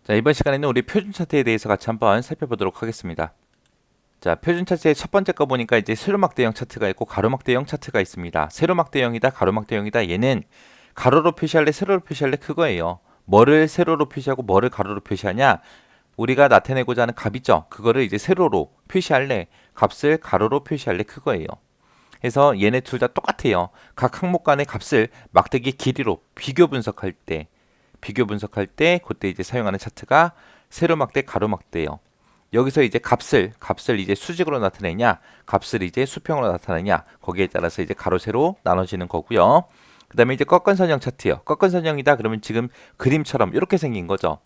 자, 이번 시간에는 우리 표준 차트에 대해서 같이 한번 살펴보도록 하겠습니다. 자, 표준 차트의 첫 번째 거 보니까 이제 세로막대형 차트가 있고 가로막대형 차트가 있습니다. 세로막대형이다, 가로막대형이다. 얘는 가로로 표시할래, 세로로 표시할래 그거예요. 뭐를 세로로 표시하고 뭐를 가로로 표시하냐? 우리가 나타내고자 하는 값이죠. 그거를 이제 세로로 표시할래, 값을 가로로 표시할래 그거예요. 그래서 얘네 둘 다 똑같아요. 각 항목 간의 값을 막대기 길이로 비교 분석할 때 그때 이제 사용하는 차트가 세로막대, 가로막대예요. 여기서 이제 값을 이제 수직으로 나타내냐, 값을 이제 수평으로 나타내냐, 거기에 따라서 이제 가로, 세로 나눠지는 거고요. 그 다음에 이제 꺾은선형 차트요. 꺾은선형이다 그러면 지금 그림처럼 이렇게 생긴 거죠.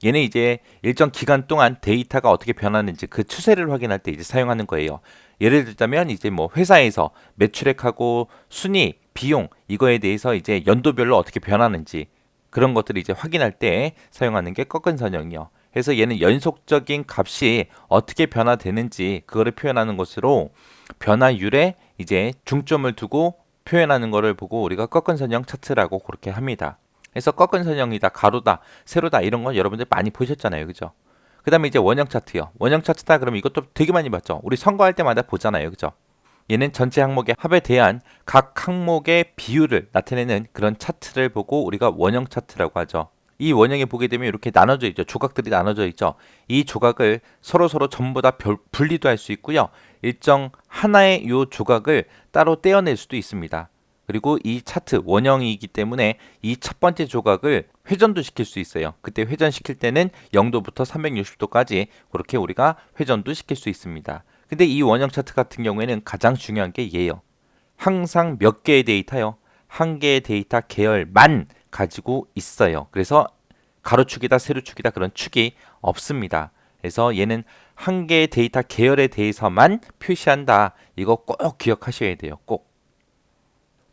얘는 이제 일정 기간 동안 데이터가 어떻게 변하는지 그 추세를 확인할 때 이제 사용하는 거예요. 예를 들자면 이제 뭐 회사에서 매출액하고 순위, 비용 이거에 대해서 이제 연도별로 어떻게 변하는지 그런 것들을 이제 확인할 때 사용하는 게 꺾은선형이요. 그래서 얘는 연속적인 값이 어떻게 변화되는지 그거를 표현하는 것으로 변화율에 이제 중점을 두고 표현하는 것을 보고 우리가 꺾은선형 차트라고 그렇게 합니다. 그래서 꺾은선형이다, 가로다, 세로다 이런 건 여러분들 많이 보셨잖아요. 그죠? 그 다음에 이제 원형 차트요. 원형 차트다 그러면 이것도 되게 많이 봤죠. 우리 선거할 때마다 보잖아요. 그죠? 얘는 전체 항목의 합에 대한 각 항목의 비율을 나타내는 그런 차트를 보고 우리가 원형 차트라고 하죠. 이 원형에 보게 되면 이렇게 나눠져 있죠. 조각들이 나눠져 있죠. 이 조각을 서로 전부 다 분리도 할 수 있고요. 일정 하나의 이 조각을 따로 떼어낼 수도 있습니다. 그리고 이 차트 원형이기 때문에 이 첫 번째 조각을 회전도 시킬 수 있어요. 그때 회전시킬 때는 0도부터 360도까지 그렇게 우리가 회전도 시킬 수 있습니다. 근데 이 원형 차트 같은 경우에는 가장 중요한 게 얘예요. 항상 몇 개의 데이터요? 한 개의 데이터 계열만 가지고 있어요. 그래서 가로축이다, 세로축이다 그런 축이 없습니다. 그래서 얘는 한 개의 데이터 계열에 대해서만 표시한다. 이거 꼭 기억하셔야 돼요. 꼭.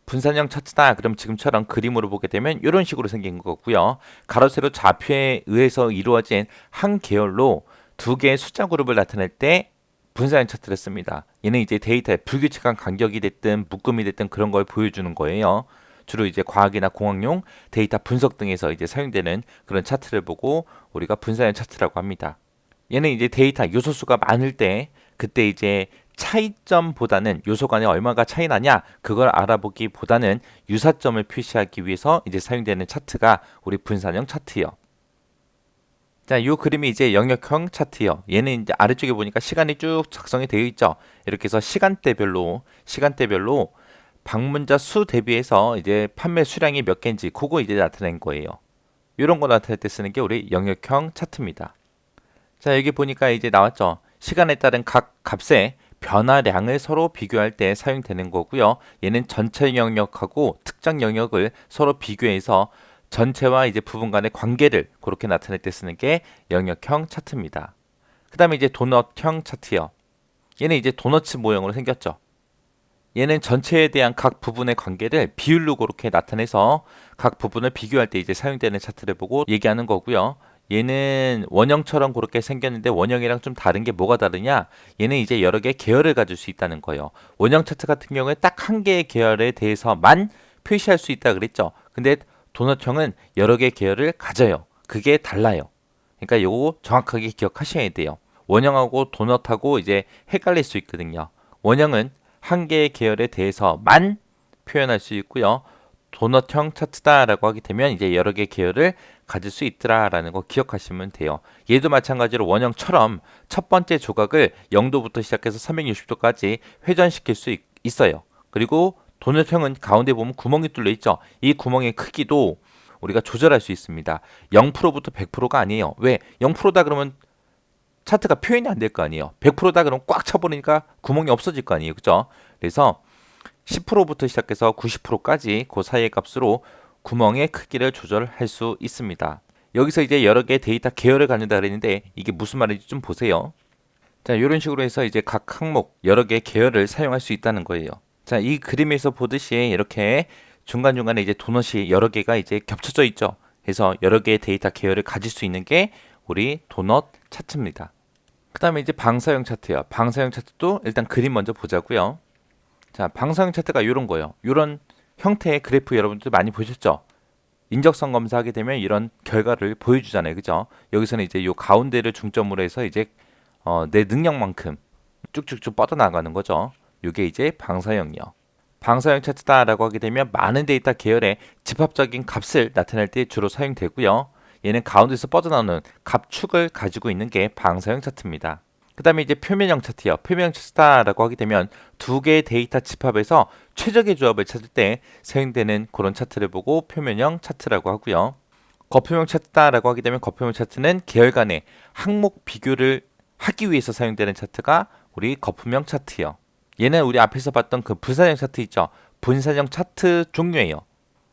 분산형 차트다. 그럼 지금처럼 그림으로 보게 되면 이런 식으로 생긴 거고요. 가로, 세로 좌표에 의해서 이루어진 한 계열로 두 개의 숫자 그룹을 나타낼 때 분산형 차트를 씁니다. 얘는 이제 데이터의 불규칙한 간격이 됐든 묶음이 됐든 그런 걸 보여주는 거예요. 주로 이제 과학이나 공학용 데이터 분석 등에서 이제 사용되는 그런 차트를 보고 우리가 분산형 차트라고 합니다. 얘는 이제 데이터 요소수가 많을 때 그때 이제 차이점보다는 요소 간에 얼마가 차이 나냐 그걸 알아보기보다는 유사점을 표시하기 위해서 이제 사용되는 차트가 우리 분산형 차트요. 자, 이 그림이 이제 영역형 차트요. 얘는 이제 아래쪽에 보니까 시간이 쭉 작성이 되어 있죠. 이렇게 해서 시간대별로 방문자 수 대비해서 이제 판매 수량이 몇 개인지 그거 이제 나타낸 거예요. 이런 거 나타낼 때 쓰는 게 우리 영역형 차트입니다. 자, 여기 보니까 이제 나왔죠. 시간에 따른 각 값의 변화량을 서로 비교할 때 사용되는 거고요. 얘는 전체 영역하고 특정 영역을 서로 비교해서 전체와 이제 부분 간의 관계를 그렇게 나타낼 때 쓰는 게 영역형 차트입니다. 그 다음에 이제 도넛형 차트요. 얘는 이제 도너츠 모형으로 생겼죠. 얘는 전체에 대한 각 부분의 관계를 비율로 그렇게 나타내서 각 부분을 비교할 때 이제 사용되는 차트를 보고 얘기하는 거고요. 얘는 원형처럼 그렇게 생겼는데 원형이랑 좀 다른 게 뭐가 다르냐? 얘는 이제 여러 개의 계열을 가질 수 있다는 거예요. 원형 차트 같은 경우에 딱 한 개의 계열에 대해서만 표시할 수 있다 그랬죠. 근데 도넛형은 여러 개의 계열을 가져요. 그게 달라요. 그러니까 요거 정확하게 기억하셔야 돼요. 원형하고 도넛하고 이제 헷갈릴 수 있거든요. 원형은 한 개의 계열에 대해서만 표현할 수 있고요. 도넛형 차트다라고 하게 되면 이제 여러 개의 계열을 가질 수 있더라라는 거 기억하시면 돼요. 얘도 마찬가지로 원형처럼 첫 번째 조각을 0도부터 시작해서 360도까지 회전시킬 수 있어요. 그리고 도넛형은 가운데 보면 구멍이 뚫려 있죠. 이 구멍의 크기도 우리가 조절할 수 있습니다. 0%부터 100%가 아니에요. 왜? 0%다 그러면 차트가 표현이 안 될 거 아니에요. 100%다 그러면 꽉 차버리니까 구멍이 없어질 거 아니에요. 그죠? 그래서 10%부터 시작해서 90%까지 그 사이의 값으로 구멍의 크기를 조절할 수 있습니다. 여기서 이제 여러 개의 데이터 계열을 갖는다 그랬는데 이게 무슨 말인지 좀 보세요. 자, 이런 식으로 해서 이제 각 항목 여러 개의 계열을 사용할 수 있다는 거예요. 자, 이 그림에서 보듯이 이렇게 중간중간에 이제 도넛이 여러 개가 이제 겹쳐져 있죠. 그래서 여러 개의 데이터 계열을 가질 수 있는 게 우리 도넛 차트입니다. 그 다음에 이제 방사형 차트요. 방사형 차트도 일단 그림 먼저 보자고요. 자, 방사형 차트가 이런 거예요. 이런 형태의 그래프 여러분들 많이 보셨죠? 인적성 검사하게 되면 이런 결과를 보여주잖아요. 그죠? 여기서는 이제 요 가운데를 중점으로 해서 이제 내 능력만큼 쭉쭉쭉 뻗어나가는 거죠. 이게 이제 방사형이요. 방사형 차트다라고 하게 되면 많은 데이터 계열의 집합적인 값을 나타낼 때 주로 사용되고요. 얘는 가운데서 뻗어나오는 값축을 가지고 있는 게 방사형 차트입니다. 그 다음에 이제 표면형 차트요. 표면형 차트다라고 하게 되면 두 개의 데이터 집합에서 최적의 조합을 찾을 때 사용되는 그런 차트를 보고 표면형 차트라고 하고요. 거표명 차트다라고 하게 되면 거표명 차트는 계열 간의 항목 비교를 하기 위해서 사용되는 차트가 우리 거표명 차트요. 얘는 우리 앞에서 봤던 그 분산형 차트 있죠. 분산형 차트 종류예요.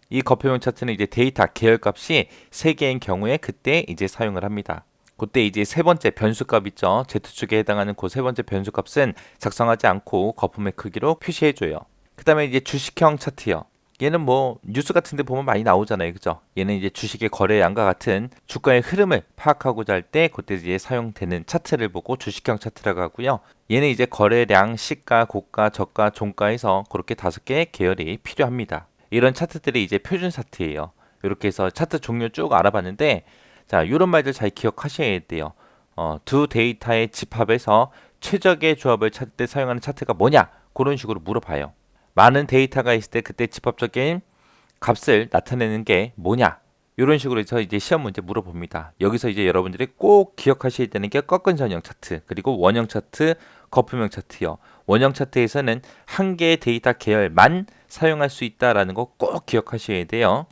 이 거표명 차트는 이제 데이터 계열 값이 3개인 경우에 그때 이제 사용을 합니다. 그때 이제 세 번째 변수값 있죠. Z축에 해당하는 그 세 번째 변수값은 작성하지 않고 거품의 크기로 표시해줘요. 그 다음에 이제 주식형 차트요. 얘는 뭐 뉴스 같은 데 보면 많이 나오잖아요. 그죠? 얘는 이제 주식의 거래량과 같은 주가의 흐름을 파악하고자 할 때 그때 이제 사용되는 차트를 보고 주식형 차트라고 하고요. 얘는 이제 거래량, 시가, 고가, 저가, 종가에서 그렇게 5개의 계열이 필요합니다. 이런 차트들이 이제 표준 차트예요. 이렇게 해서 차트 종류 쭉 알아봤는데 자, 이런 말들 잘 기억하셔야 돼요. 두 데이터의 집합에서 최적의 조합을 찾을 때 사용하는 차트가 뭐냐? 그런 식으로 물어봐요. 많은 데이터가 있을 때 그때 집합적인 값을 나타내는 게 뭐냐? 이런 식으로 해서 이제 시험 문제 물어봅니다. 여기서 이제 여러분들이 꼭 기억하셔야 되는 게 꺾은 선형 차트, 그리고 원형 차트, 거품형 차트요. 원형 차트에서는 한 개의 데이터 계열만 사용할 수 있다라는 거 꼭 기억하셔야 돼요.